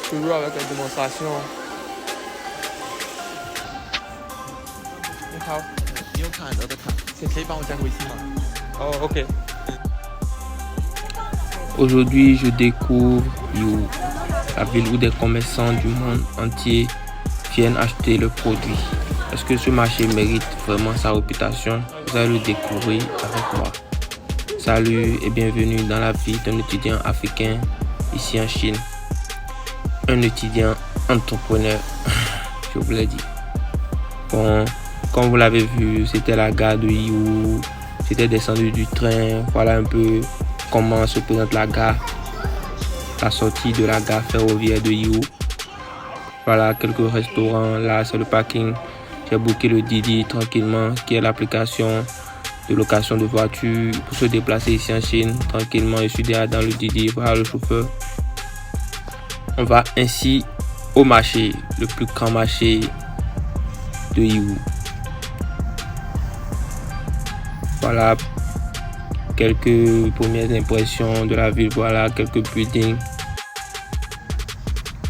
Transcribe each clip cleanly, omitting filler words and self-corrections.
toujours avec les démonstrations. Oh, ok. Aujourd'hui, je découvre Yiwu, la ville où des commerçants du monde entier viennent acheter le produit. Est-ce que ce marché mérite vraiment sa réputation? Vous allez le découvrir avec moi. Salut et bienvenue dans la vie d'un étudiant africain ici en Chine. Un étudiant entrepreneur, je vous l'ai dit. Bon, comme vous l'avez vu, c'était la gare de Yiwu. J'étais descendu du train. Voilà un peu comment se présente la gare. La sortie de la gare ferroviaire de Yiwu. Voilà quelques restaurants. Là, c'est le parking. J'ai booké le Didi tranquillement, qui est l'application de location de voitures pour se déplacer ici en Chine. Tranquillement, je suis déjà dans le Didi. Voilà le chauffeur. On va ainsi au marché, le plus grand marché de Yiwu. Voilà quelques premières impressions de la ville. Voilà quelques buildings.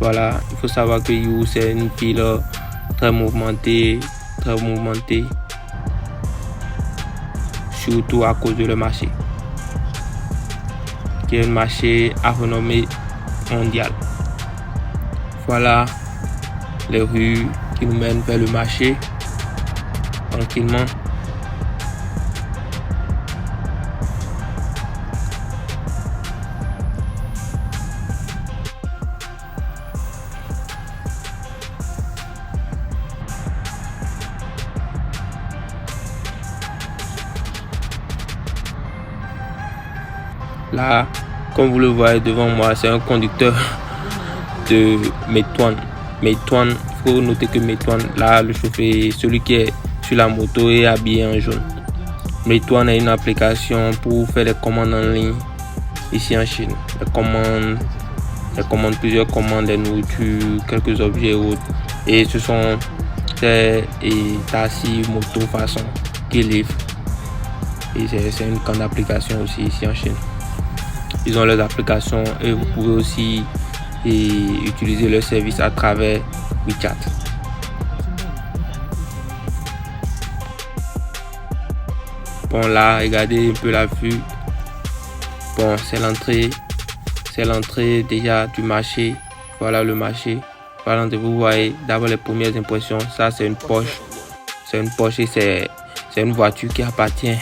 Voilà, il faut savoir que Yiwu c'est une ville très mouvementée, surtout à cause de le marché, qui est un marché à renommée mondiale. Voilà les rues qui nous mènent vers le marché, tranquillement. Là, comme vous le voyez devant moi, c'est un conducteur de Meituan. Meituan, il faut noter que Meituan, là, le chauffeur, celui qui est sur la moto est habillé en jaune. Meituan est une application pour faire des commandes en ligne ici en Chine. Plusieurs commandes, des nourritures, quelques objets et autres. Et ce sont des taxis, motos, façon qui livrent. Et c'est une grande application aussi ici en Chine. Ils ont leurs applications et vous pouvez aussi utiliser leur service à travers WeChat. Bon là, regardez un peu la vue. Bon, c'est l'entrée déjà du marché. Voilà le marché. Voilà, vous voyez d'abord les premières impressions. Ça c'est une Porsche. C'est une Porsche et c'est une voiture qui appartient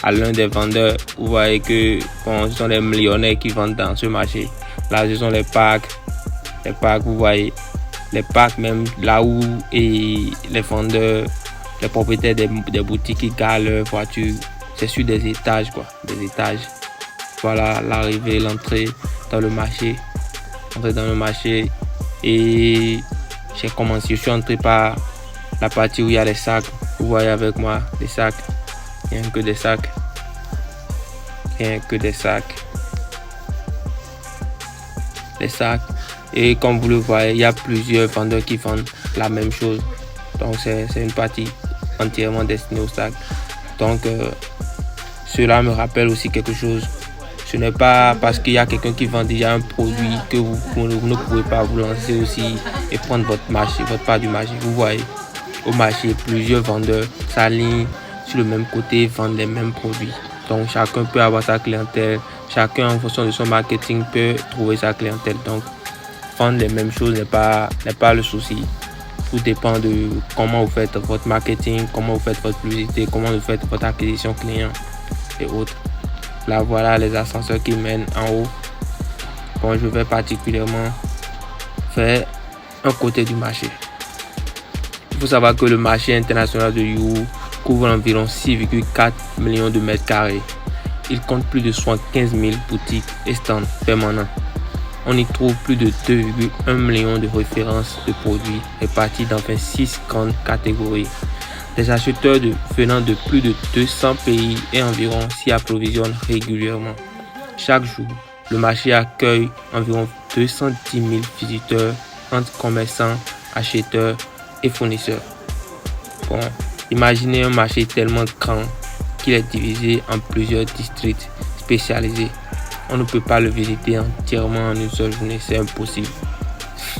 à l'un des vendeurs. Vous voyez que bon, ce sont les millionnaires qui vendent dans ce marché. Là, ce sont les packs, vous voyez, les packs même là où et les vendeurs, les propriétaires des boutiques qui garent leurs voitures. C'est sur des étages quoi, des étages. Voilà l'arrivée, l'entrée dans le marché. Et je suis entré par la partie où il y a les sacs. Vous voyez avec moi les sacs. Il n'y a que des sacs. Les sacs. Et comme vous le voyez, il y a plusieurs vendeurs qui vendent la même chose. Donc c'est une partie entièrement destinée aux sacs. Donc cela me rappelle aussi quelque chose. Ce n'est pas parce qu'il y a quelqu'un qui vend déjà un produit que vous ne pouvez pas vous lancer aussi et prendre votre part du marché. Vous voyez, au marché, plusieurs vendeurs s'alignent sur le même côté, vendent les mêmes produits. Donc chacun peut avoir sa clientèle, chacun en fonction de son marketing peut trouver sa clientèle. Donc vendre les mêmes choses n'est pas le souci. Tout dépend de comment vous faites votre marketing, comment vous faites votre publicité, comment vous faites votre acquisition client et autres. Là voilà les ascenseurs qui mènent en haut. Bon, je vais particulièrement faire un côté du marché. Il faut savoir que le marché international de Yiwu couvre environ 6,4 millions de mètres carrés. Il compte plus de 75 000 boutiques et stands permanents. On y trouve plus de 2,1 millions de références de produits répartis dans 26 grandes catégories. Les acheteurs venant de plus de 200 pays et environ s'y approvisionnent régulièrement. Chaque jour, le marché accueille environ 210 000 visiteurs entre commerçants, acheteurs et fournisseurs. Bon, imaginez un marché tellement grand qu'il est divisé en plusieurs districts spécialisés. On ne peut pas le visiter entièrement en une seule journée, c'est impossible.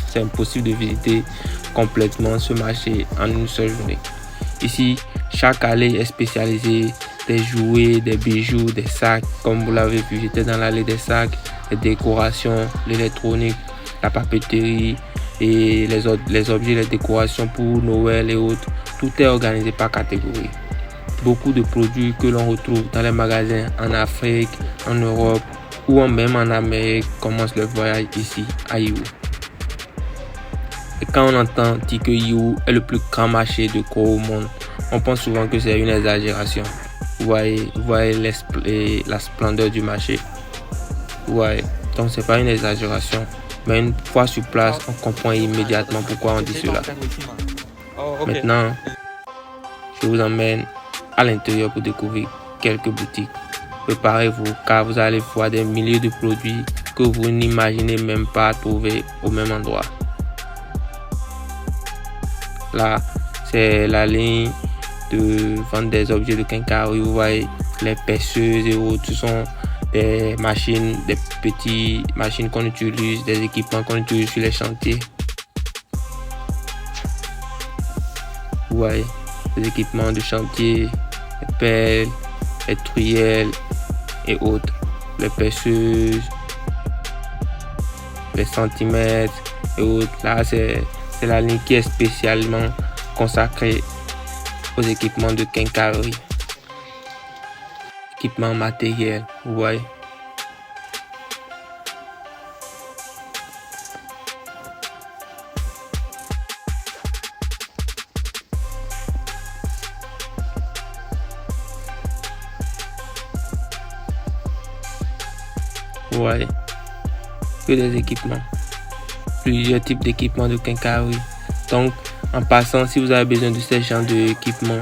c'est impossible de visiter complètement ce marché en une seule journée. Ici, chaque allée est spécialisée, des jouets, des bijoux, des sacs. Comme vous l'avez vu, j'étais dans l'allée des sacs, les décorations, l'électronique, la papeterie et les objets, les décorations pour Noël et autres. Tout est organisé par catégorie. Beaucoup de produits que l'on retrouve dans les magasins en Afrique, en Europe ou même en Amérique commencent le voyage ici à Yiwu. Et quand on entend dire que Yiwu est le plus grand marché de gros au monde, on pense souvent que c'est une exagération. Vous voyez la splendeur du marché. Ouais, donc c'est pas une exagération. Mais une fois sur place, on comprend immédiatement pourquoi on dit cela. Oh, ok. Maintenant, je vous emmène à l'intérieur pour découvrir quelques boutiques. Préparez-vous car vous allez voir des milliers de produits que vous n'imaginez même pas trouver au même endroit. Là, c'est la ligne de vente des objets de quincaillerie. Vous voyez les perceuses et autres. Ce sont des machines, des petites machines qu'on utilise, des équipements qu'on utilise sur les chantiers. Vous voyez, des équipements de chantier, les pelles, les truelles et autres, les perceuses, les centimètres et autres. Là, c'est la ligne qui est spécialement consacrée aux équipements de quincaillerie, équipements matériels, vous voyez. Vous voyez, que des équipements, plusieurs types d'équipements de quincaillerie. Donc, en passant, si vous avez besoin de ce genre d'équipement,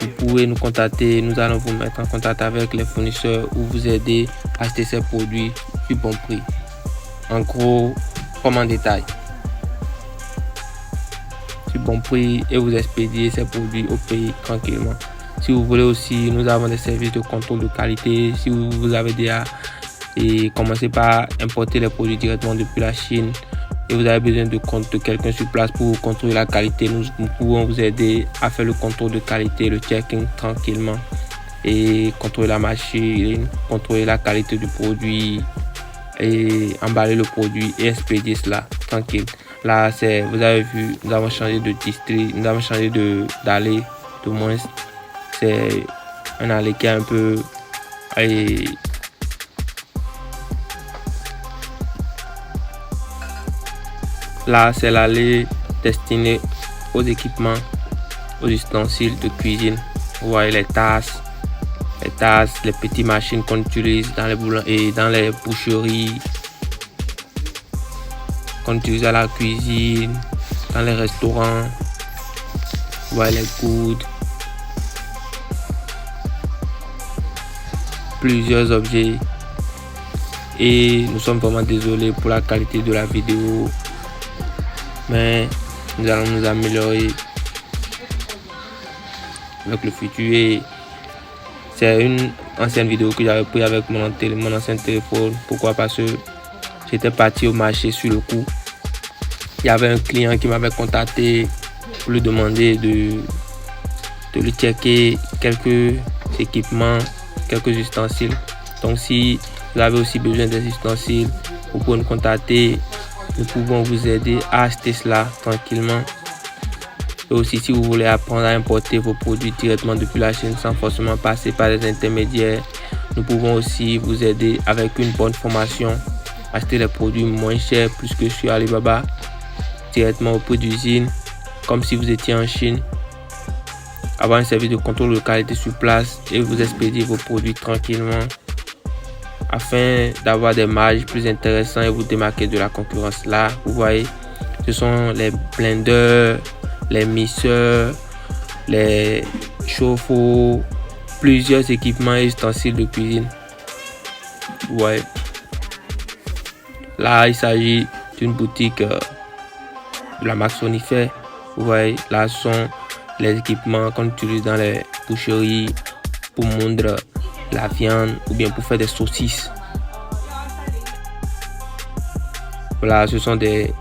vous pouvez nous contacter. Nous allons vous mettre en contact avec les fournisseurs ou vous aider à acheter ces produits du bon prix. En gros, comme en détail, du bon prix et vous expédier ces produits au pays tranquillement. Si vous voulez aussi, nous avons des services de contrôle de qualité. Si vous avez déjà commencé par importer les produits directement depuis la Chine et vous avez besoin de quelqu'un sur place pour contrôler la qualité, nous pouvons vous aider à faire le contrôle de qualité, le checking tranquillement et contrôler la machine, contrôler la qualité du produit et emballer le produit et expédier cela tranquille. Là, vous avez vu, nous avons changé de district, nous avons changé d'allée, de moins. C'est un allée qui est un peu là, c'est l'allée destinée aux équipements, aux ustensiles de cuisine. Vous voyez les tasses, les petites machines qu'on utilise dans les boucheries, qu'on utilise à la cuisine, dans les restaurants. Vous voyez les coudes, plusieurs objets. Et nous sommes vraiment désolés pour la qualité de la vidéo, mais nous allons nous améliorer avec le futur. Et c'est une ancienne vidéo que j'avais prise avec mon ancien téléphone. Pourquoi? Parce que j'étais parti au marché sur le coup. Il y avait un client qui m'avait contacté pour lui demander de lui checker quelques équipements, quelques ustensiles. Donc si vous avez aussi besoin des ustensiles, vous pouvez nous contacter. Nous pouvons vous aider à acheter cela tranquillement. Et aussi, si vous voulez apprendre à importer vos produits directement depuis la Chine sans forcément passer par des intermédiaires, nous pouvons aussi vous aider avec une bonne formation. Acheter les produits moins chers, plus que sur Alibaba, directement au prix d'usine, comme si vous étiez en Chine. Avoir un service de contrôle de qualité sur place et vous expédier vos produits tranquillement, afin d'avoir des marges plus intéressantes et vous démarquer de la concurrence. Là, vous voyez, ce sont les blenders, les mixeurs, les chauffe-eau, plusieurs équipements et ustensiles de cuisine. Vous voyez, là, il s'agit d'une boutique de la marque Sonifer. Vous voyez, là, ce sont les équipements qu'on utilise dans les boucheries pour moudre la viande ou bien pour faire des saucisses. Voilà, ce sont des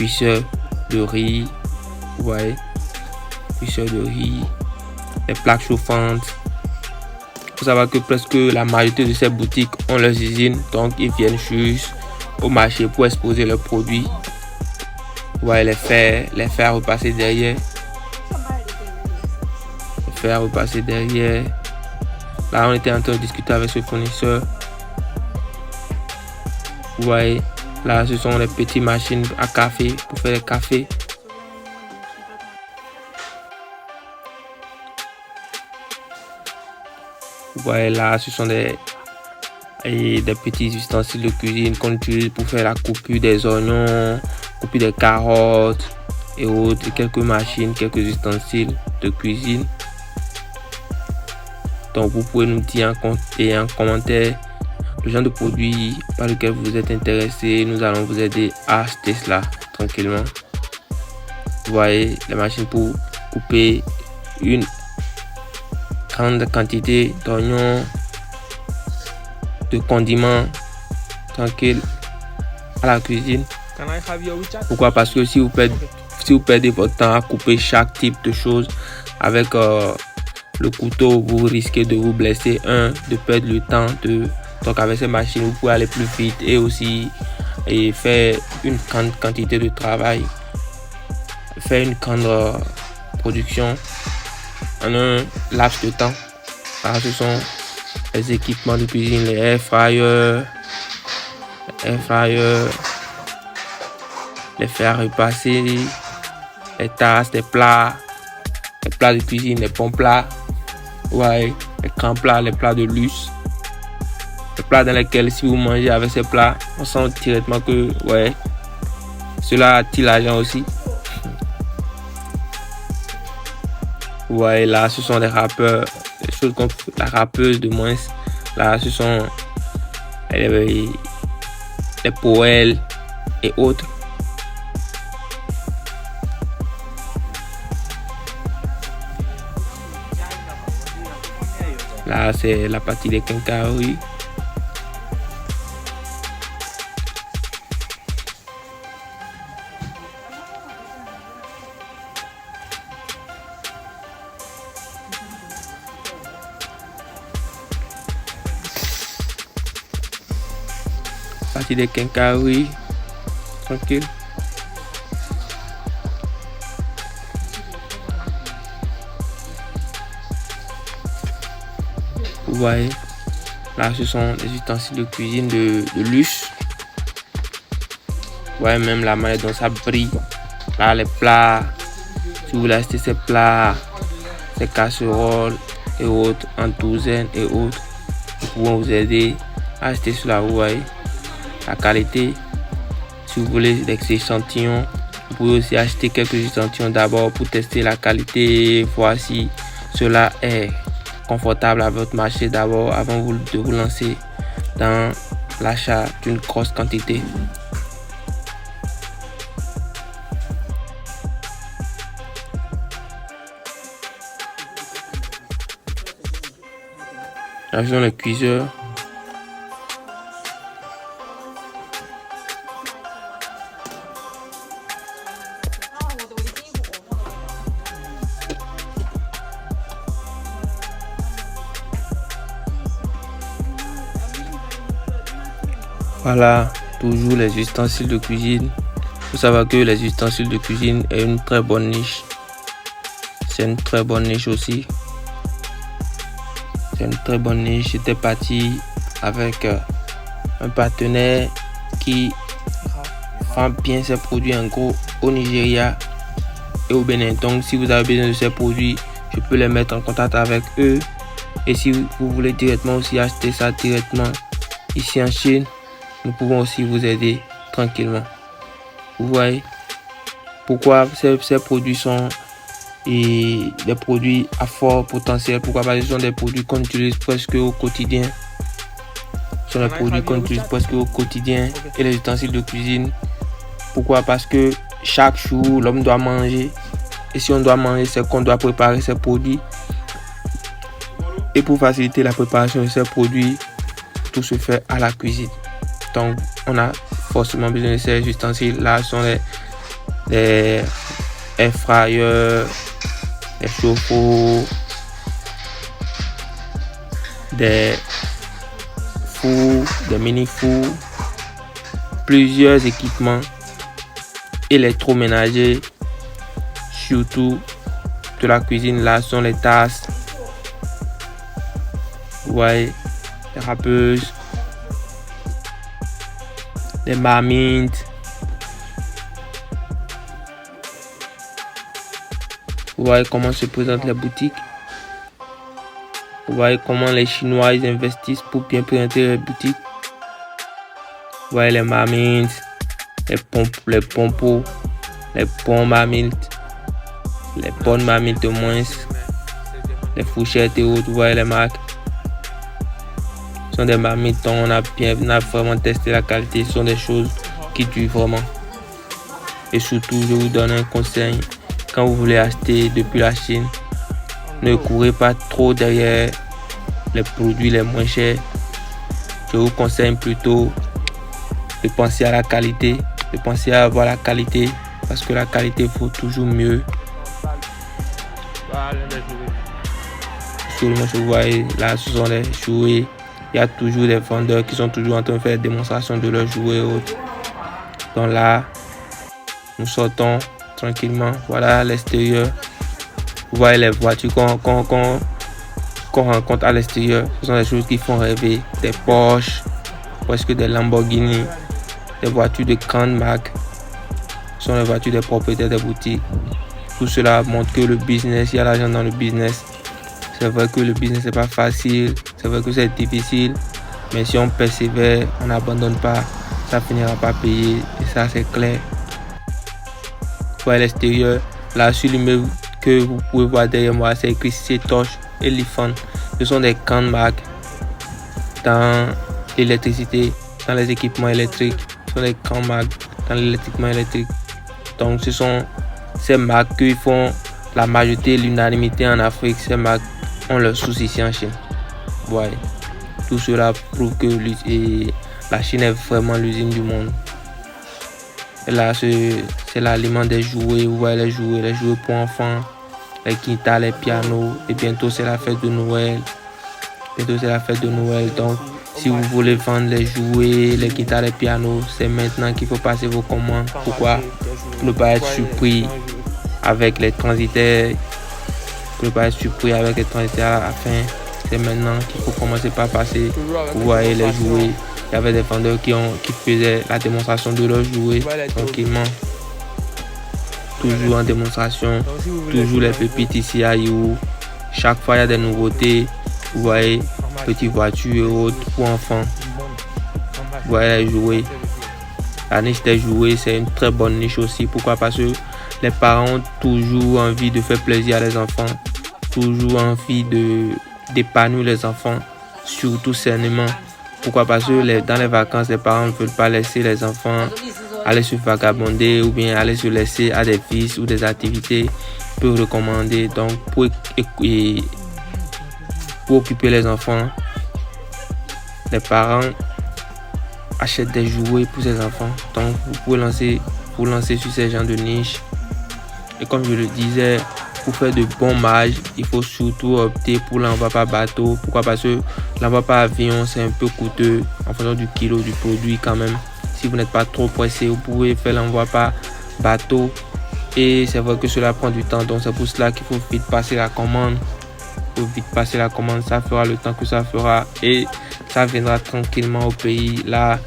cuisseur de riz, vous voyez, cuisseur de riz, les plaques chauffantes. Il faut savoir que presque la majorité de ces boutiques ont leurs usines, donc ils viennent juste au marché pour exposer leurs produits. Vous voyez les faire repasser derrière. Les faire repasser derrière. Là, on était en train de discuter avec ce fournisseur. Vous voyez, là, ce sont les petites machines à café pour faire le café. Vous voyez, là, ce sont des petits ustensiles de cuisine qu'on utilise pour faire la coupure des oignons, coupure des carottes et autres. Quelques machines, quelques ustensiles de cuisine. Donc, vous pouvez nous dire en commentaire le genre de produit par lequel vous êtes intéressé. Nous allons vous aider à acheter cela tranquillement. Vous voyez, les machines pour couper une grande quantité d'oignons, de condiments tranquille à la cuisine. Pourquoi? Parce que si vous perdez votre temps à couper chaque type de choses avec le couteau, vous risquez de vous blesser, de perdre le temps. Donc avec ces machines, vous pouvez aller plus vite et aussi faire une grande quantité de travail, faire une grande production en un laps de temps. Alors, ce sont les équipements de cuisine, les air fryers, les faire repasser, les tasses, les plats de cuisine, les bons plats, ouais, les grands plats, les plats de luxe, les plats dans lesquels si vous mangez avec ces plats, on sent directement que ouais, cela attire l'argent aussi. Ouais, là, ce sont des rappeurs, des choses comme la rappeuse de moins. Là, ce sont les poêles et autres. Là, c'est la partie des quincailleries. Partie des quincailleries, tranquille. Vous voyez, là ce sont des ustensiles de cuisine de luxe. Vous voyez même la manière dont ça brille. Là les plats, si vous voulez acheter ces plats, ces casseroles et autres en douzaine et autres, nous pouvons vous aider à acheter cela. Vous voyez la qualité. Si vous voulez des échantillons, vous pouvez aussi acheter quelques échantillons d'abord pour tester la qualité, voir si cela est confortable à votre marché d'abord avant de vous lancer dans l'achat d'une grosse quantité. Là, ce sont les cuiseurs. Voilà, toujours les ustensiles de cuisine. Il faut savoir que les ustensiles de cuisine est une très bonne niche. C'est une très bonne niche aussi. C'est une très bonne niche. J'étais parti avec un partenaire qui vend bien ses produits en gros au Nigeria et au Bénin. Donc si vous avez besoin de ces produits, je peux les mettre en contact avec eux. Et si vous voulez directement aussi acheter ça directement ici en Chine, nous pouvons aussi vous aider tranquillement. Vous voyez pourquoi ces produits sont des produits à fort potentiel. Pourquoi? Parce que ce sont des produits qu'on utilise presque au quotidien. Ce sont des produits qu'on utilise presque au quotidien. Et les ustensiles de cuisine. Pourquoi? Parce que chaque jour, l'homme doit manger. Et si on doit manger, c'est qu'on doit préparer ces produits. Et pour faciliter la préparation de ces produits, tout se fait à la cuisine. Donc, on a forcément besoin de ces ustensiles. Là, ce sont des air fryers, des chauffe-eau, des fours, des mini-fours, plusieurs équipements électroménagers, surtout de la cuisine. Là sont les tasses, ouais, les râpeuses, les marmites. Vous voyez comment se présentent les boutiques. Vous voyez comment les Chinois ils investissent pour bien présenter les boutiques. Vous voyez les marmites, les pompos, les bons marmites, les bonnes marmites au moins, les fourchettes et autres. Vous voyez les marques. Ce sont des marmites dont on a vraiment testé la qualité. Ce sont des choses qui durent vraiment. Et surtout, je vous donne un conseil. Quand vous voulez acheter depuis la Chine, ne courez pas trop derrière les produits les moins chers. Je vous conseille plutôt de penser à la qualité, de penser à avoir la qualité, parce que la qualité vaut toujours mieux. Sur le marché, vous voyez, là, ce sont les jouets. Il y a toujours des vendeurs qui sont toujours en train de faire des démonstrations de leurs jouets et autres. Donc là, nous sortons tranquillement. Voilà l'extérieur. Vous voyez les voitures qu'on rencontre à l'extérieur. Ce sont des choses qui font rêver. Des Porsche, presque des Lamborghini, des voitures de grande marque. Ce sont les voitures des propriétaires des boutiques. Tout cela montre que le business, il y a l'argent dans le business. C'est vrai que le business n'est pas facile. C'est vrai que c'est difficile. Mais si on persévère, on n'abandonne pas, ça finira par payer. Et ça, c'est clair. Vous voyez l'extérieur. Là, sur l'immeuble que vous pouvez voir derrière moi, c'est écrit Setosh Elephant. Ce sont des grandes marques dans l'électricité, dans les équipements électriques. Ce sont des grandes marques dans l'électricité électrique. Donc, ce sont ces marques qui font la majorité, l'unanimité en Afrique. Ces marques ont leur souci ici en Chine. Ouais. Tout cela prouve que la Chine est vraiment l'usine du monde. Et là, c'est l'aliment des jouets. Vous voyez les jouets pour enfants, les guitares, les pianos. Et bientôt, c'est la fête de Noël. Donc, si vous voulez vendre les jouets, les guitares, les pianos, c'est maintenant qu'il faut passer vos commandes. Pourquoi? Pour ne pas être surpris avec les transitaires. À la fin. C'est maintenant qu'il faut commencer par passer. Vous voyez les jouets. Il y avait des vendeurs qui faisaient la démonstration de leurs jouets tranquillement. Toujours en démonstration. Toujours les pépites ici à You. Chaque fois, il y a des nouveautés. Vous voyez, petites voitures et autres pour enfants. Vous voyez les jouets. La niche des jouets, c'est une très bonne niche aussi. Pourquoi? Parce que les parents ont toujours envie de faire plaisir à les enfants. Toujours envie d'épanouir les enfants. Surtout sainement. Pourquoi? Parce que dans les vacances, les parents ne veulent pas laisser les enfants aller se vagabonder ou bien aller se laisser à des vices ou des activités peu recommandées. Donc, pour occuper les enfants, les parents achètent des jouets pour ces enfants. Donc, vous pouvez vous lancer sur ces genres de niches. Et comme je le disais, pour faire de bons marges, il faut surtout opter pour l'envoi par bateau. Pourquoi? Parce que l'envoi par avion, c'est un peu coûteux en fonction du kilo du produit quand même. Si vous n'êtes pas trop pressé, vous pouvez faire l'envoi par bateau. Et c'est vrai que cela prend du temps. Donc c'est pour cela qu'il faut vite passer la commande. Ça fera le temps que ça fera. Et ça viendra tranquillement au pays. Là,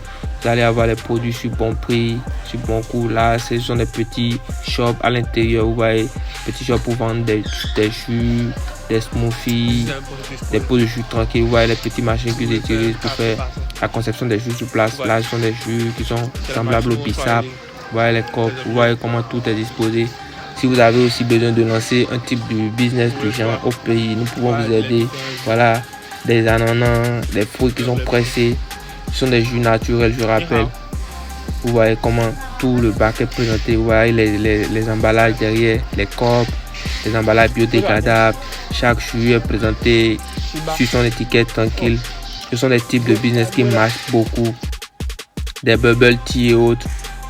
vous allez avoir les produits sur bon prix, sur bon coût. Là, ce sont des petits shops à l'intérieur. Vous voyez, petits shops pour vendre des jus, des smoothies, des pots de jus tranquilles. Vous voyez les petites machines qu'ils utilisent pour faire la conception des jus sur place. Là, ce sont des jus qui sont semblables au bissap. Vous voyez les copes, vous voyez comment tout est disposé. Si vous avez aussi besoin de lancer un type de business du genre au pays, nous pouvons vous aider. Voilà, des ananas, des fruits qui sont pressés. Ce sont des jus naturels, je rappelle. Vous voyez comment tout le bac est présenté. Vous voyez les emballages derrière, les copes, les emballages biodégradables. Chaque jus est présenté sur son étiquette tranquille. Ce sont des types de business qui marchent beaucoup. Des bubble tea et autres.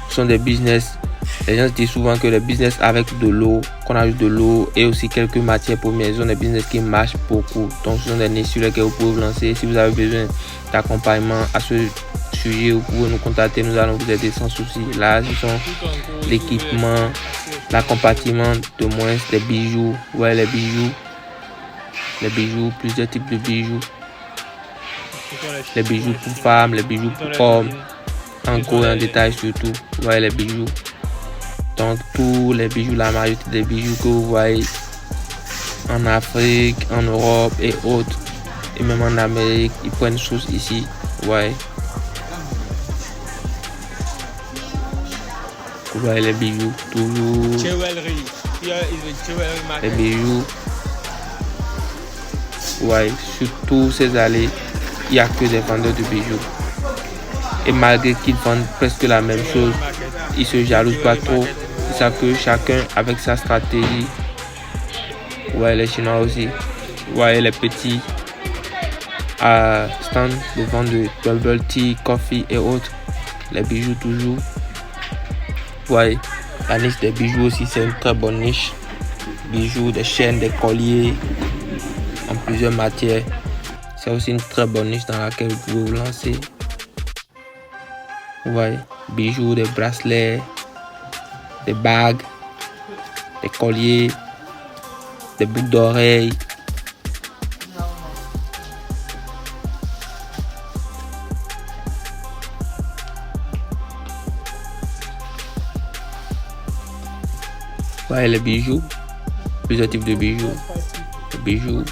Ce sont des business Les gens disent souvent que le business avec de l'eau, qu'on ajoute de l'eau et aussi quelques matières premières, ce sont des business qui marchent beaucoup. Donc ce sont des niches sur lesquelles vous pouvez vous lancer. Si vous avez besoin d'accompagnement à ce sujet, vous pouvez nous contacter, nous allons vous aider sans souci. Là, ce sont l'équipement, l'accompagnement de moins des bijoux. Ouais, les bijoux, plusieurs types de bijoux. Les bijoux pour femmes, les bijoux pour hommes. En gros et en détail surtout. Ouais, les bijoux. Donc tous les bijoux, la majorité des bijoux que vous voyez en Afrique, en Europe et autres, et même en Amérique, ils prennent source ici. Ouais. Vous voyez les bijoux, toujours. Les bijoux. Ouais, sur tous ces allées, il n'y a que des vendeurs de bijoux. Et malgré qu'ils vendent presque la même chose, ils se jalousent pas trop. Ils savent que chacun avec sa stratégie. Ouais, les Chinois aussi. Ouais, les petits stands de vente de bubble tea, coffee et autres. Les bijoux toujours. Ouais, la niche des bijoux aussi, c'est une très bonne niche. Bijoux, des chaînes, des colliers en plusieurs matières. C'est aussi une très bonne niche dans laquelle vous pouvez vous lancer. Ouais, bijoux, des bracelets, des bagues, des colliers, des boucles d'oreilles. Ouais, les bijoux, plusieurs types de bijoux. Les bijoux,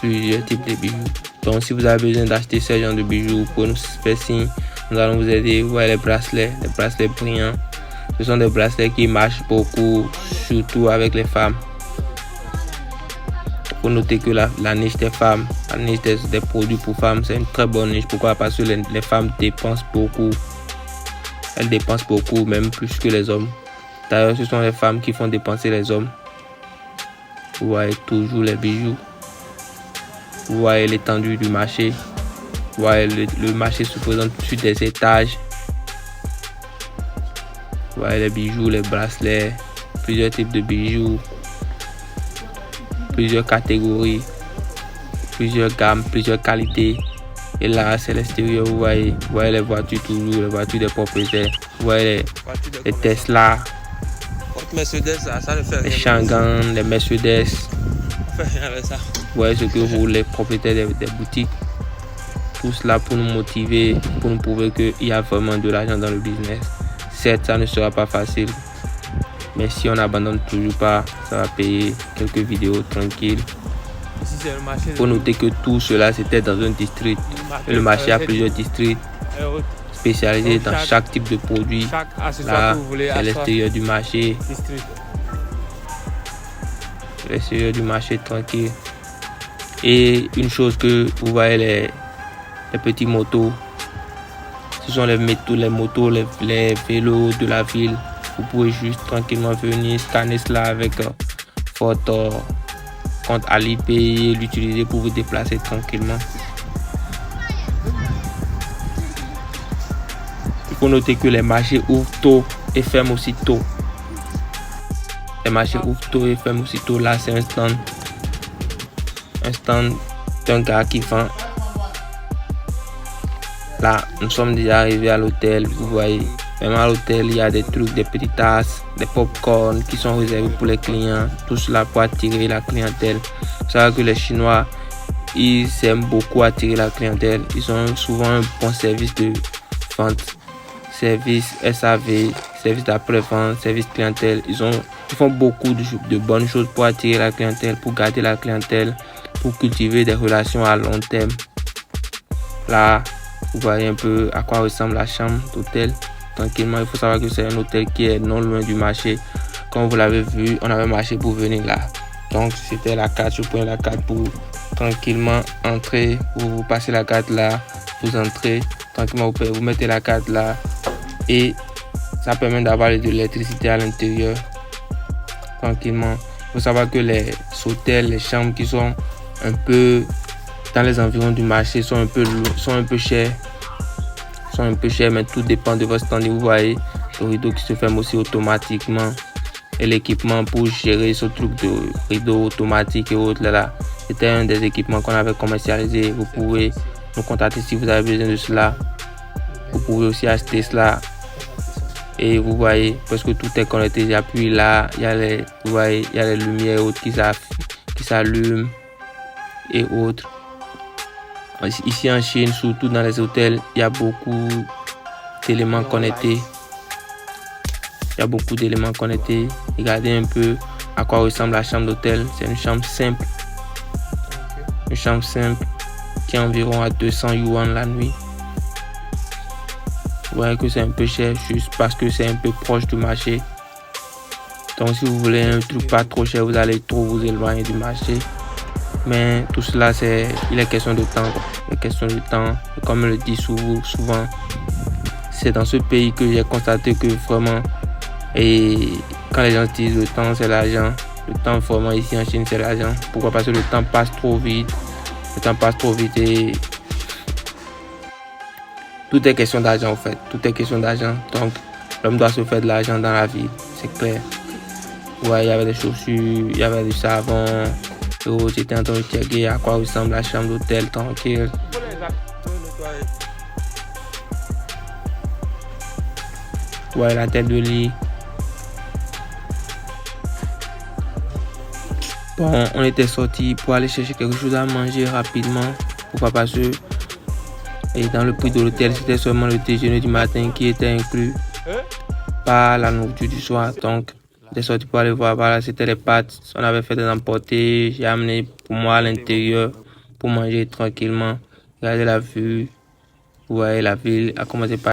plusieurs types de bijoux. Donc si vous avez besoin d'acheter ce genre de bijoux, vous pouvez nous faire signe. Nous allons vous aider. Vous voyez les bracelets brillants. Ce sont des bracelets qui marchent beaucoup, surtout avec les femmes. Il faut noter que la niche des femmes, la niche des produits pour femmes, c'est une très bonne niche. Pourquoi? Parce que les femmes dépensent beaucoup. Elles dépensent beaucoup, même plus que les hommes. D'ailleurs, ce sont les femmes qui font dépenser les hommes. Vous voyez toujours les bijoux. Vous voyez l'étendue du marché. Vous voyez le marché se présente sur des étages. Vous voyez les bijoux, les bracelets, plusieurs types de bijoux, plusieurs catégories, plusieurs gammes, plusieurs qualités. Et là, c'est l'extérieur. Vous voyez les voitures toujours, les voitures des propriétaires. Vous voyez les Tesla, Mercedes, ça ne fait rien. les Changan, les Mercedes. Ça fait rien avec ça. Vous voyez ce que roulent les propriétaires des boutiques. Tout cela pour nous motiver, pour nous prouver qu'il y a vraiment de l'argent dans le business. Certes, ça ne sera pas facile, mais si on n'abandonne toujours pas, ça va payer. Quelques vidéos tranquilles. Il faut noter que tout cela, c'était dans un district. Et le marché a plusieurs districts spécialisés dans chaque type de produit. Là, c'est l'extérieur du marché. L'extérieur du marché tranquille. Et une chose que vous voyez, les petits motos, ce sont les motos, les vélos de la ville. Vous pouvez juste tranquillement venir scanner cela avec votre compte Alipay et l'utiliser pour vous déplacer tranquillement. Il faut noter que les marchés ouvrent tôt et ferment aussi tôt. Les marchés ouvrent tôt et ferment aussi tôt. Là, c'est un stand d'un gars qui vend. Là, nous sommes déjà arrivés à l'hôtel. Vous voyez, même à l'hôtel, il y a des trucs, des petites tasses, des pop-corn qui sont réservés pour les clients. Tout cela pour attirer la clientèle. Vous savez que les Chinois, ils aiment beaucoup attirer la clientèle. Ils ont souvent un bon service de vente, service SAV, service d'après-vente, service clientèle. Ils font beaucoup de bonnes choses pour attirer la clientèle, pour garder la clientèle, pour cultiver des relations à long terme. Là, vous voyez un peu à quoi ressemble la chambre d'hôtel. Tranquillement, il faut savoir que c'est un hôtel qui est non loin du marché. Comme vous l'avez vu, on avait marché pour venir là. Donc, c'était la carte. Je prends la carte pour tranquillement entrer. Vous passez la carte là, vous entrez. Tranquillement, vous mettez la carte là. Et ça permet d'avoir de l'électricité à l'intérieur. Tranquillement. Il faut savoir que les hôtels, les chambres qui sont un peu dans les environs du marché sont un peu chers. Mais tout dépend de votre standing. Vous voyez, le rideau qui se ferme aussi automatiquement. Et l'équipement pour gérer ce truc de rideau automatique et autres là. C'était un des équipements qu'on avait commercialisé. Vous pouvez nous contacter si vous avez besoin de cela. Vous pouvez aussi acheter cela. Et vous voyez, parce que tout est connecté. J'appuie là, il y a les, vous voyez, il y a les lumières et autres qui s'allument et autres. Ici en Chine, surtout dans les hôtels, il y a beaucoup d'éléments connectés. Il y a beaucoup d'éléments connectés. Regardez un peu à quoi ressemble la chambre d'hôtel. C'est une chambre simple. Une chambre simple qui est environ à 200 yuan la nuit. Vous voyez que c'est un peu cher juste parce que c'est un peu proche du marché. Donc si vous voulez un truc pas trop cher, vous allez trop vous éloigner du marché. Mais tout cela, il est question de temps. Il est question de temps. Et comme je le dis souvent, c'est dans ce pays que j'ai constaté que vraiment, et quand les gens disent le temps c'est l'argent, le temps vraiment ici en Chine c'est l'argent. Pourquoi? Parce que le temps passe trop vite. Le temps passe trop vite et tout est question d'argent en fait. Tout est question d'argent. Donc l'homme doit se faire de l'argent dans la vie. C'est clair. Ouais, il y avait des chaussures, il y avait du savon. J'étais en train de checker à quoi ressemble la chambre d'hôtel tranquille. Ouais, la tête de lit. Bon, on était sorti pour aller chercher quelque chose à manger rapidement. Pourquoi? Parce que et dans le prix de l'hôtel, c'était seulement le déjeuner du matin qui était inclus, pas la nourriture du soir. Donc, j'étais sorti pour aller voir. Voilà, c'était les pâtes. On avait fait des emportés. J'ai amené pour moi à l'intérieur pour manger tranquillement. Regardez la vue. Vous voyez la ville, à commencer par